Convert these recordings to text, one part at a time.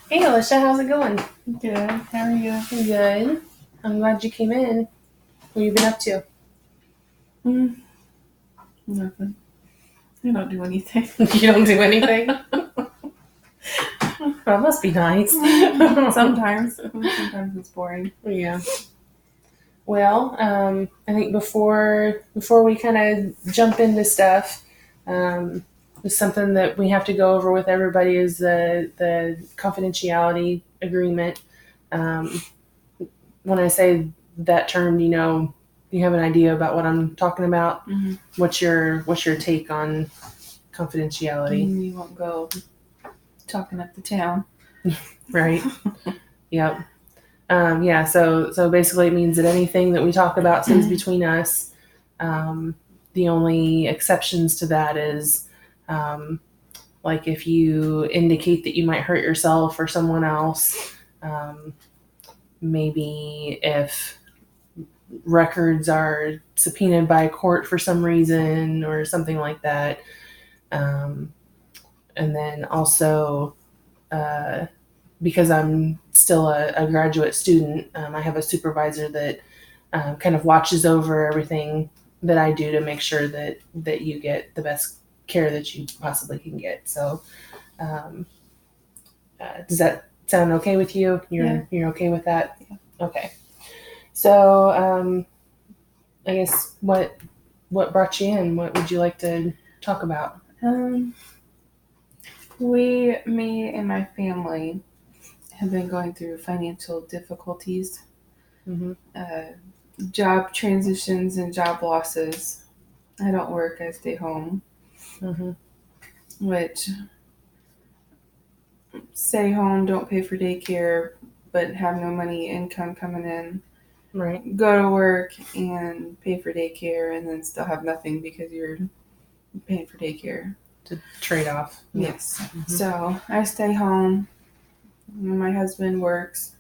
Hey Alicia, how's it going? Good. How are you? Good. I'm glad you came in. What have you been up to? Nothing. I don't do anything. You don't do anything? Well, it must be nice. Sometimes. Sometimes it's boring. Yeah. Well, I think before we kind of jump into stuff, it's something that we have to go over with everybody is the confidentiality agreement. Um, when I say that term, you have an idea about what I'm talking about. Mm-hmm. What's your take on confidentiality? You won't go talking up the town. Right? Yep. Yeah. So basically, it means that anything that we talk about stays between us. Um, the only exceptions to that is, um, like if you indicate that you might hurt yourself or someone else. Maybe if records are subpoenaed by a court for some reason or something like that. Um, and then also, uh, because I'm still a graduate student, I have a supervisor that kind of watches over everything that I do to make sure that you get the best care that you possibly can get. So, um, does that sound okay with you? Yeah. You're okay with that? Yeah. Okay. So, I guess what brought you in? What would you like to talk about? Me and my family have been going through financial difficulties, Mm-hmm. job transitions, and job losses. I don't work, I stay home, Mm-hmm. which stay home, don't pay for daycare, but have no money income coming in. Right. Go to work and pay for daycare and then still have nothing because you're paying for daycare. To trade off. Yep. Yes. Mm-hmm. So I stay home. My husband works.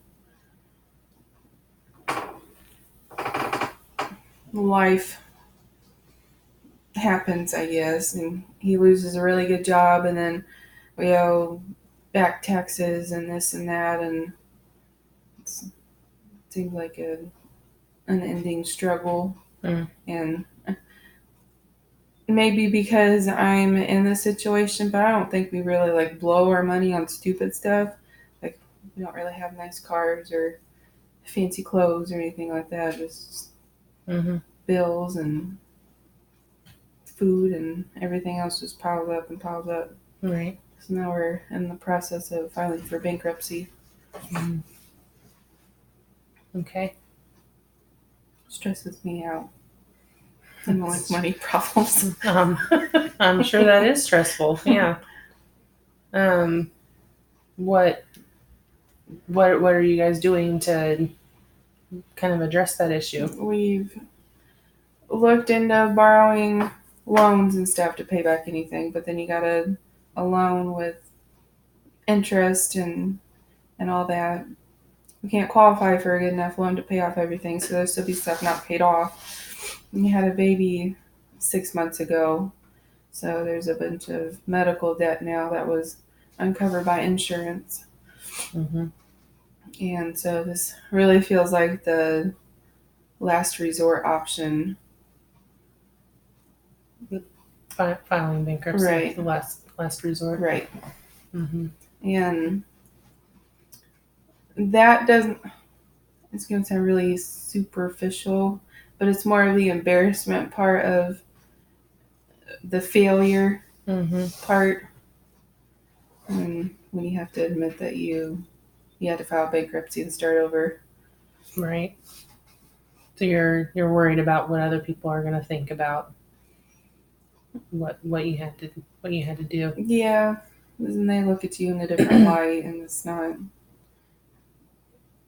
Life happens, I guess, and he loses a really good job, and then we owe back taxes and this and that, and it seems like an unending struggle. Mm. And maybe because I'm in this situation, but I don't think we really like blow our money on stupid stuff. Like we don't really have nice cars or fancy clothes or anything like that. Just Mm-hmm. bills and food and everything else just piles up and piles up. Right. So now we're in the process of filing for bankruptcy. Mm. Okay. Stresses me out. I don't like money problems. Um, I'm sure that is stressful. Yeah. Um, what what are you guys doing to kind of address that issue? We've looked into borrowing loans and stuff to pay back anything, but then you got a loan with interest and all that. We can't qualify for a good enough loan to pay off everything, so there's still be stuff not paid off. And you had a baby 6 months ago, so there's a bunch of medical debt now that was uncovered by insurance. Mm-hmm. And so this really feels like the last resort option. Filing bankruptcy, Right, the last resort. right. Mm-hmm. And that doesn't, it's going to sound really superficial, but it's more of the embarrassment part of the failure Mm-hmm. part. And when you have to admit that you had to file bankruptcy and start over. Right. So you're worried about what other people are going to think about what you had to do. Yeah, and they look at you in a different light, and it's not,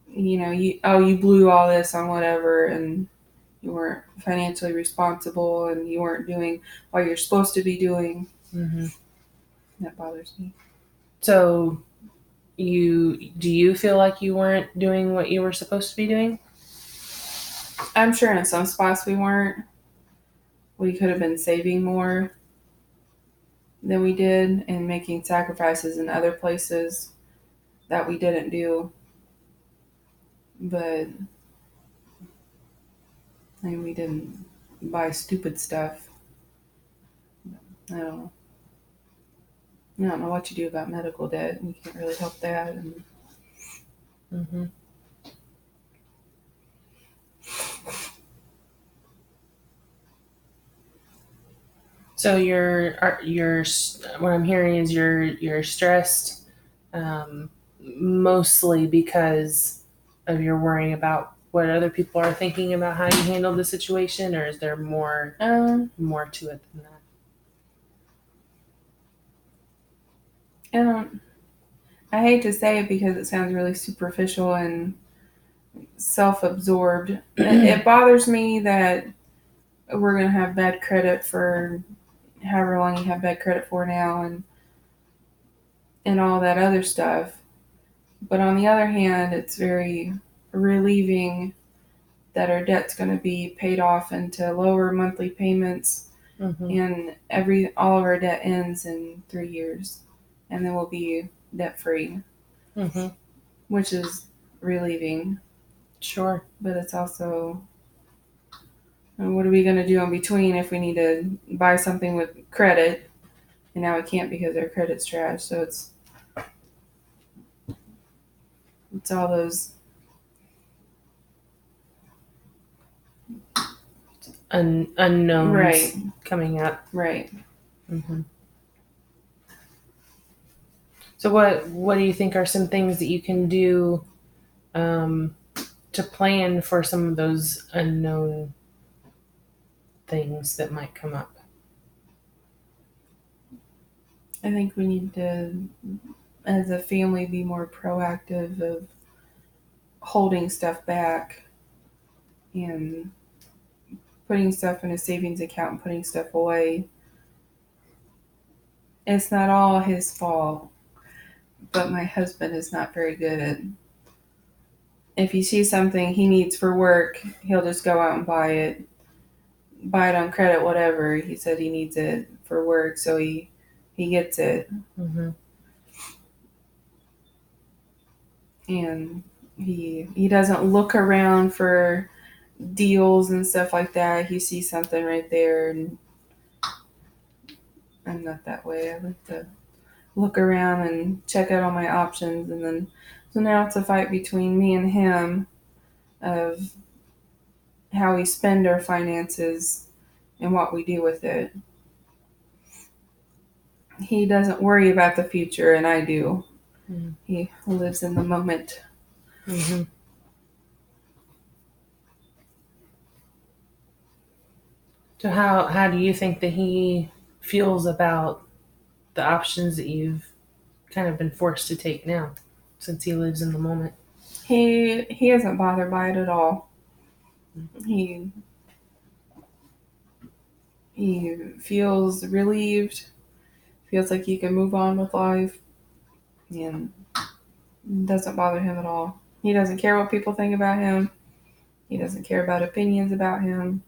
you blew all this on whatever, and you weren't financially responsible, and you weren't doing what you're supposed to be doing. Mm-hmm. That bothers me. So do you feel like you weren't doing what you were supposed to be doing? I'm sure in some spots we weren't. We could have been saving more than we did and making sacrifices in other places that we didn't do. But I mean, we didn't buy stupid stuff. I don't know. I don't know what you do about medical debt. You can't really help that. And Mm-hmm. So you're what I'm hearing is you're stressed, mostly because of your worrying about what other people are thinking about how you handle the situation, or is there more to it than that? I don't. I hate to say it because it sounds really superficial and self-absorbed. It bothers me that we're gonna have bad credit for however long you have bad credit for now, and all that other stuff. But on the other hand, it's very relieving that our debt's going to be paid off into lower monthly payments, Mm-hmm. and all of our debt ends in 3 years, and then we'll be debt free, Mm-hmm. which is relieving. Sure. But it's also, what are we going to do in between if we need to buy something with credit, and now we can't because our credit's trash? So it's all those. Unknowns Right. coming up. Right. Mm-hmm. So what do you think are some things that you can do to plan for some of those unknown things that might come up? I think we need to, as a family, be more proactive of holding stuff back and putting stuff in a savings account and putting stuff away. It's not all his fault, but my husband is not very good at, if he sees something he needs for work, he'll just go out and buy it on credit, whatever. He said he needs it for work, so he gets it. Mm-hmm. And he doesn't look around for deals and stuff like that. He sees something right there, and I'm not that way. I like to look around and check out all my options, and then so now it's a fight between me and him of how we spend our finances and what we do with it. He doesn't worry about the future, and I do. Mm-hmm. He lives in the moment. Mm-hmm. So how do you think that he feels about the options that you've kind of been forced to take now, since he lives in the moment? He isn't bothered by it at all. He he feels relieved, feels like he can move on with life, and it doesn't bother him at all. He doesn't care what people think about him. He doesn't care about opinions about him.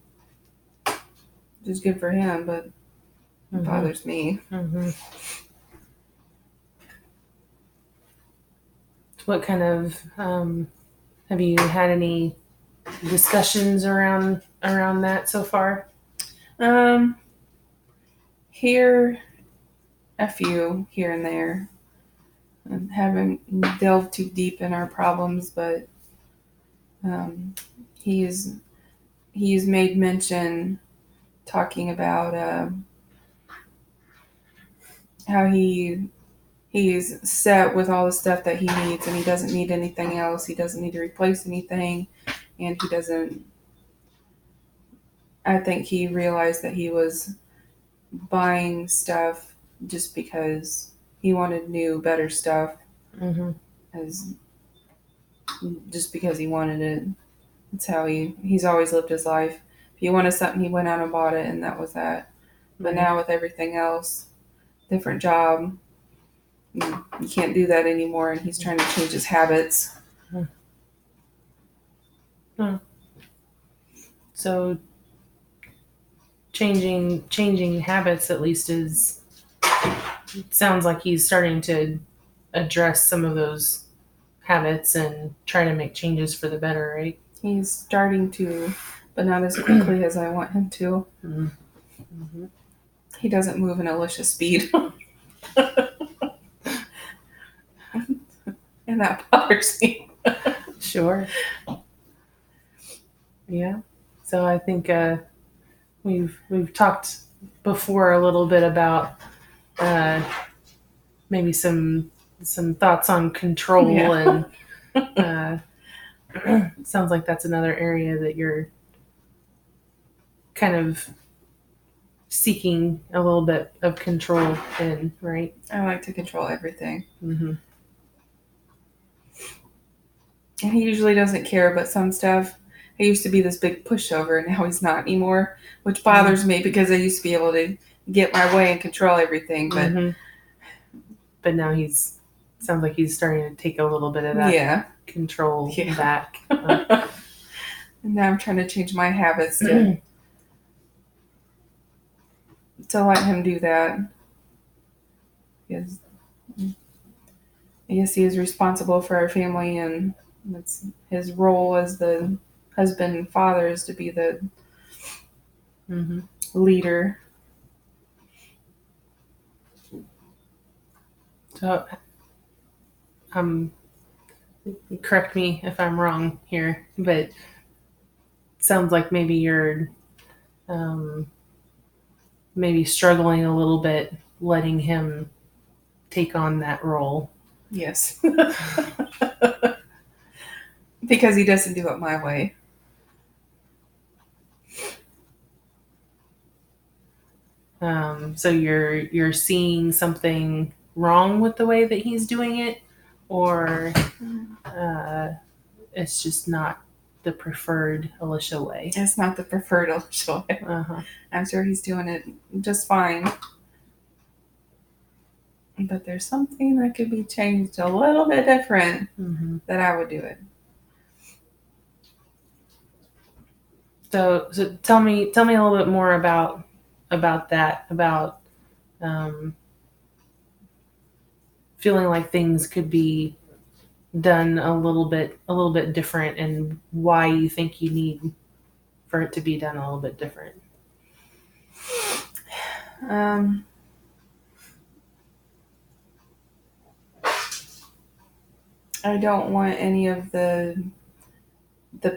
Just good for him, but it bothers me. Mm-hmm. What kind of have you had any discussions around that so far? Here, a few here and there. I haven't delved too deep in our problems, but he's made mention talking about how he's set with all the stuff that he needs, and he doesn't need anything else. He doesn't need to replace anything, and he doesn't. I think he realized that he was buying stuff just because he wanted new, better stuff, Mm-hmm. as just because he wanted it. That's how he's always lived his life. If he wanted something, he went out and bought it, and that was that. But now with everything else, different job, you can't do that anymore, and he's trying to change his habits. So changing habits at least is, it sounds like he's starting to address some of those habits and try to make changes for the better, right? He's starting to, but not as quickly as I want him to. Mm-hmm. He doesn't move in Alicia speed. And that bothers me. Sure. Yeah. So I think we've talked before a little bit about maybe some thoughts on control, Yeah. and sounds like that's another area that you're kind of seeking a little bit of control in, right? I like to control everything. Mm-hmm. And he usually doesn't care, but some stuff, he used to be this big pushover, and now he's not anymore, which bothers me because I used to be able to get my way and control everything. But But now sounds like he's starting to take a little bit of that control back. And now I'm trying to change my habits to let him do that. Because I guess he is responsible for our family, and it's his role as the husband and father is to be the leader. So, correct me if I'm wrong here, but sounds like maybe you're maybe struggling a little bit letting him take on that role. Yes. Because he doesn't do it my way. So you're seeing something wrong with the way that he's doing it, or it's just not the preferred Alicia way. It's not the preferred Alicia way. I'm sure he's doing it just fine. But there's something that could be changed a little bit different that I would do it. So tell me a little bit more about that, about feeling like things could be done a little bit different, and why you think you need for it to be done a little bit different. I don't want any of the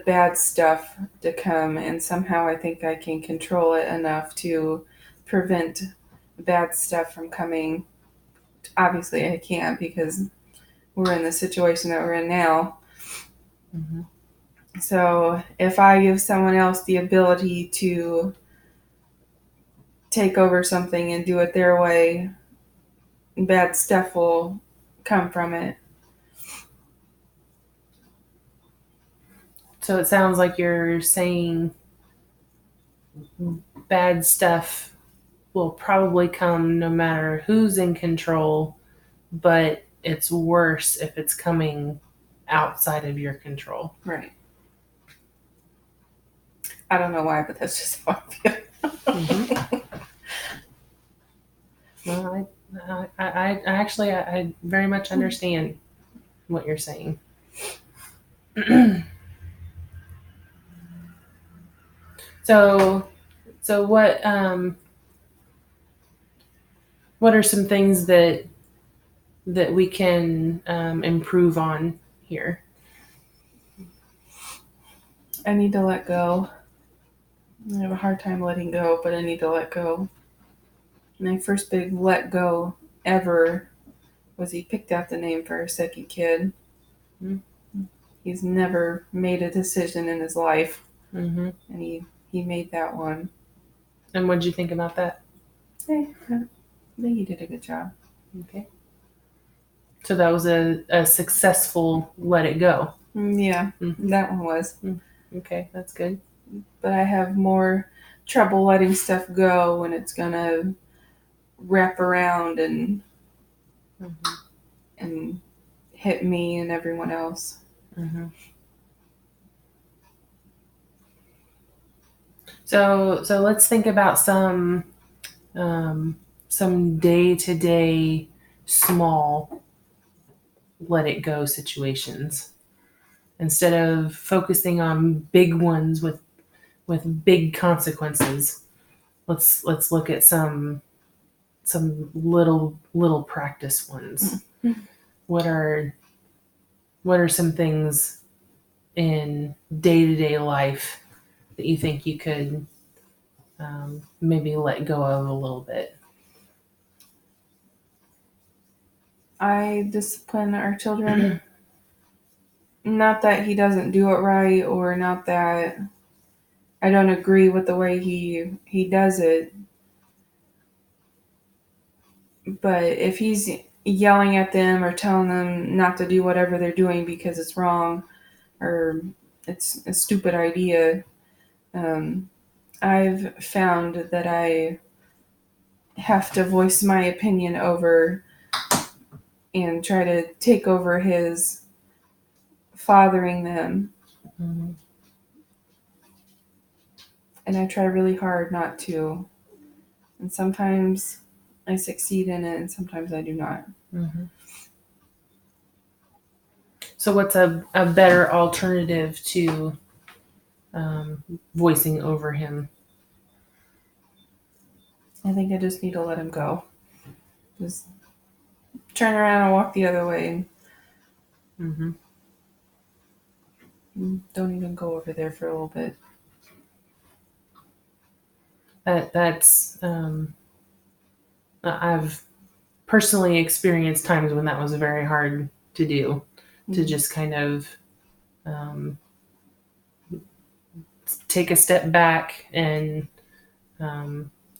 bad stuff to come, and somehow I think I can control it enough to prevent bad stuff from coming. Obviously I can't, because we're in the situation that we're in now. So if I give someone else the ability to take over something and do it their way, bad stuff will come from it. So it sounds like you're saying bad stuff will probably come no matter who's in control, but it's worse if it's coming outside of your control. Right. I don't know why, but that's just how I feel. Well, I actually I very much understand what you're saying. So what are some things that we can improve on here? I need to let go. I have a hard time letting go, but I need to let go. My first big let go ever was he picked out the name for our second kid. He's never made a decision in his life, and he made that one. And what did you think about that? Hey, I think he did a good job. Okay. So that was a successful let it go. Yeah, that one was. Okay, that's good. But I have more trouble letting stuff go when it's gonna wrap around and hit me and everyone else. So let's think about some day-to-day small let it go situations. Instead of focusing on big ones with big consequences, let's look at some little practice ones. What are some things in day-to-day life that you think you could maybe let go of a little bit? I discipline our children. Not that he doesn't do it right, or not that I don't agree with the way he does it. But if he's yelling at them or telling them not to do whatever they're doing because it's wrong or it's a stupid idea, I've found that I have to voice my opinion over and try to take over his fathering them. Mm-hmm. And I try really hard not to. And sometimes I succeed in it and sometimes I do not. Mm-hmm. So what's a better alternative to voicing over him? I think I just need to let him go. Just turn around and walk the other way. Mm-hmm. Don't even go over there for a little bit. That's I've personally experienced times when that was very hard to do, to just kind of take a step back and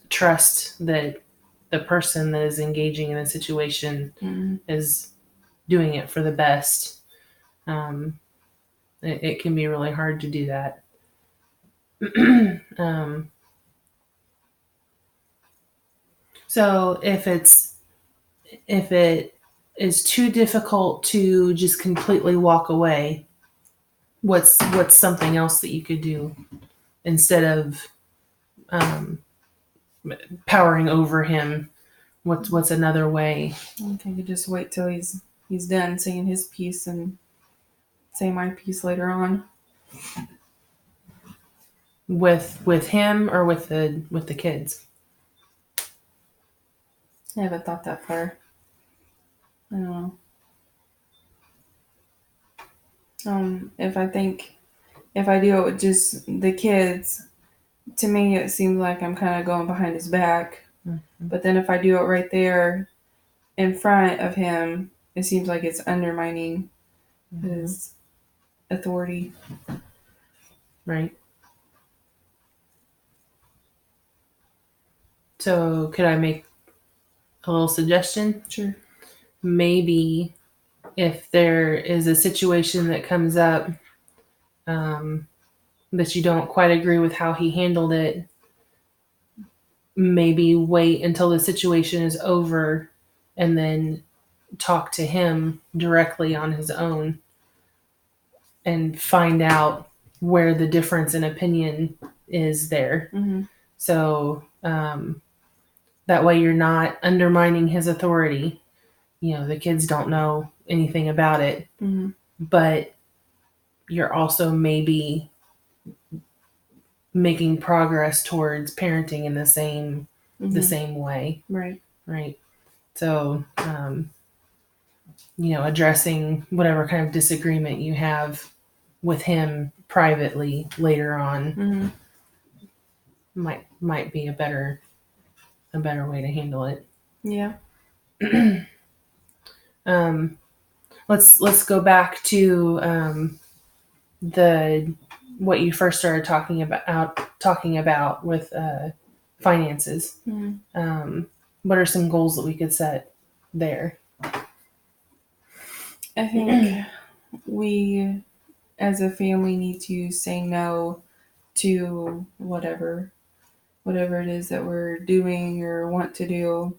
trust that the person that is engaging in the situation is doing it for the best. It can be really hard to do that. So if it is too difficult to just completely walk away, what's something else that you could do instead of powering over him? What's another way? I think I could just wait till he's done saying his piece and say my piece later on. With him or with the kids? I haven't thought that far. I don't know. If I do it with just the kids, to me it seems like I'm kind of going behind his back. Mm-hmm. But then if I do it right there in front of him, it seems like it's undermining his authority. Right. So could I make a little suggestion? Sure. Maybe if there is a situation that comes up that you don't quite agree with how he handled it, maybe wait until the situation is over and then talk to him directly on his own and find out where the difference in opinion is there. Mm-hmm. So that way you're not undermining his authority. The kids don't know anything about it, but you're also maybe making progress towards parenting in the same way. Right. So addressing whatever kind of disagreement you have with him privately later on might be a better way to handle it. Yeah. Let's go back to what you first started talking about with finances. What are some goals that we could set there? I think we as a family need to say no to whatever it is that we're doing or want to do.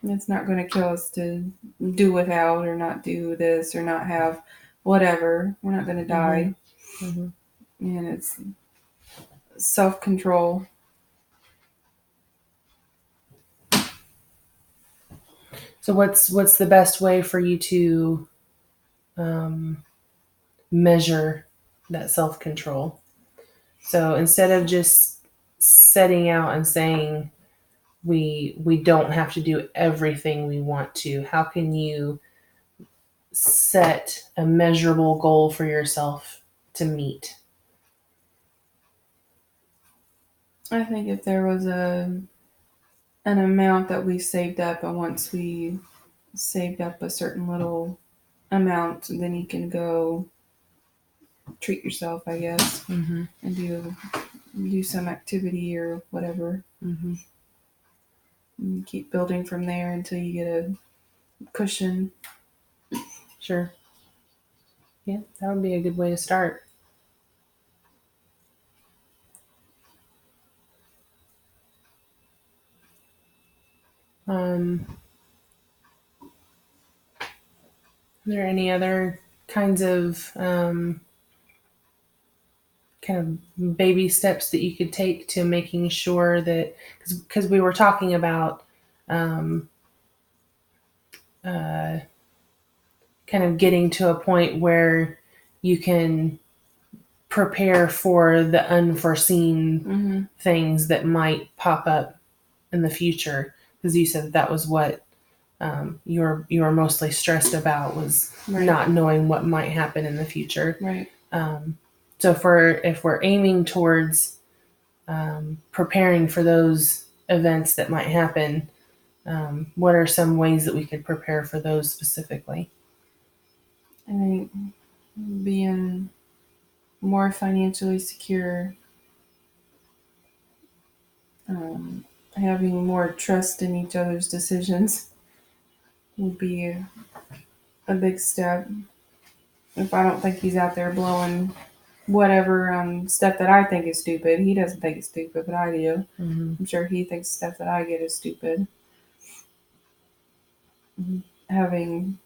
It's not going to kill us to do without or not do this or not have whatever. We're not going to die. And it's self-control. So what's the best way for you to measure that self-control. So instead of just setting out and saying we don't have to do everything we want to, how can you set a measurable goal for yourself to meet? I think if there was an amount that we saved up, and once we saved up a certain little amount, then you can go treat yourself, I guess, Mm-hmm. and do some activity or whatever. Mm-hmm. And you keep building from there until you get a cushion. Sure. Yeah, that would be a good way to start. Are there any other kinds of kind of baby steps that you could take to making sure that, because we were talking about um, uh, kind of getting to a point where you can prepare for the unforeseen things that might pop up in the future, because you said that was what you were mostly stressed about, was Right. not knowing what might happen in the future. Right. So if we're aiming towards preparing for those events that might happen, what are some ways that we could prepare for those specifically? I think being more financially secure, having more trust in each other's decisions would be a big step. If I don't think he's out there blowing whatever stuff that I think is stupid, he doesn't think it's stupid, but I do. Mm-hmm. I'm sure he thinks stuff that I get is stupid. Having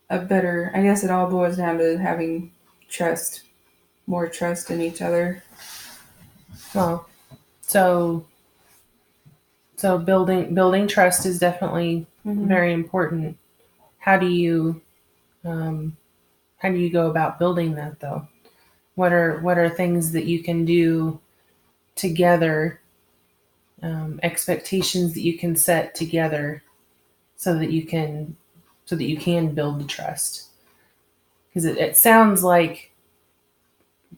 a better, I guess it all boils down to having trust, more trust in each other. Well, so building trust is definitely very important. How do you go about building that, though? What are things that you can do together, expectations that you can set together, so that you can build the trust? Because it sounds like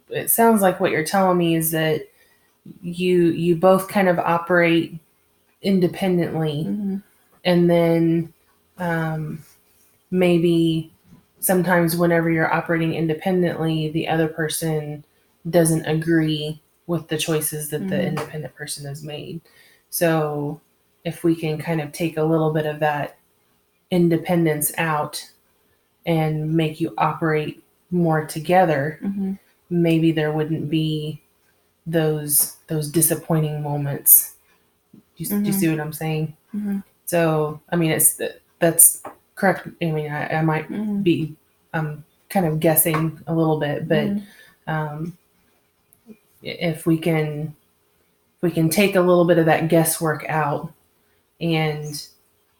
what you're telling me is that you both kind of operate independently, and then maybe sometimes whenever you're operating independently, the other person doesn't agree with the choices that the independent person has made. So if we can kind of take a little bit of that independence out and make you operate more together, maybe there wouldn't be those disappointing moments. Do you see what I'm saying? So I mean, that's correct. I mean, I might be kind of guessing a little bit, but if we can take a little bit of that guesswork out and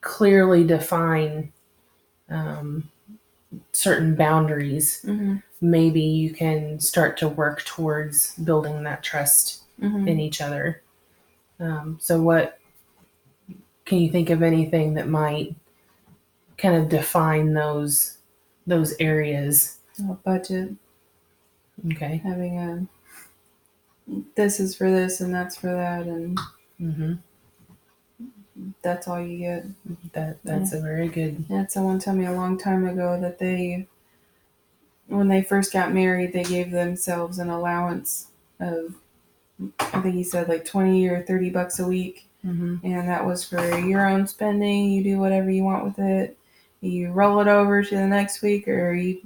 clearly define certain boundaries, maybe you can start to work towards building that trust in each other. So what can you think of anything that might kind of define those areas? Budget. Okay. Having a this is for this and that's for that, and that's all you get. That's a very good. I had someone tell me a long time ago that when they first got married, they gave themselves an allowance of, I think he said like $20 or $30 a week, and that was for your own spending. You do whatever you want with it. You roll it over to the next week, or you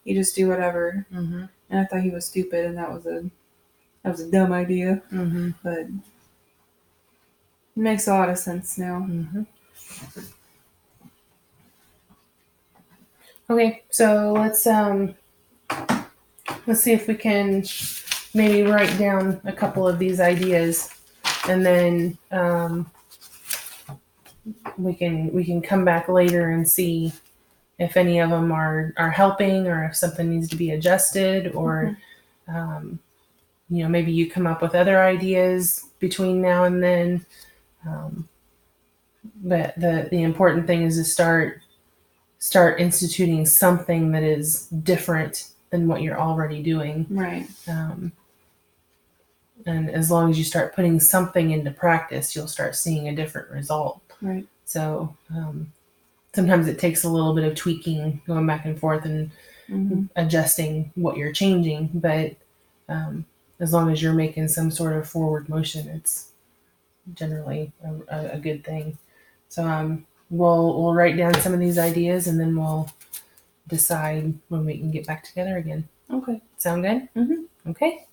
just do whatever. And I thought he was stupid, and that was a dumb idea, but it makes a lot of sense now. Okay, so let's see if we can maybe write down a couple of these ideas, and then we can come back later and see if any of them are helping, or if something needs to be adjusted, or maybe you come up with other ideas between now and then. But the important thing is to start instituting something that is different than what you're already doing. Right. And as long as you start putting something into practice, you'll start seeing a different result. Right. So sometimes it takes a little bit of tweaking, going back and forth and adjusting what you're changing. But as long as you're making some sort of forward motion, it's generally a good thing. So we'll write down some of these ideas, and then we'll decide when we can get back together again. Okay. Sound good? Mhm. Okay.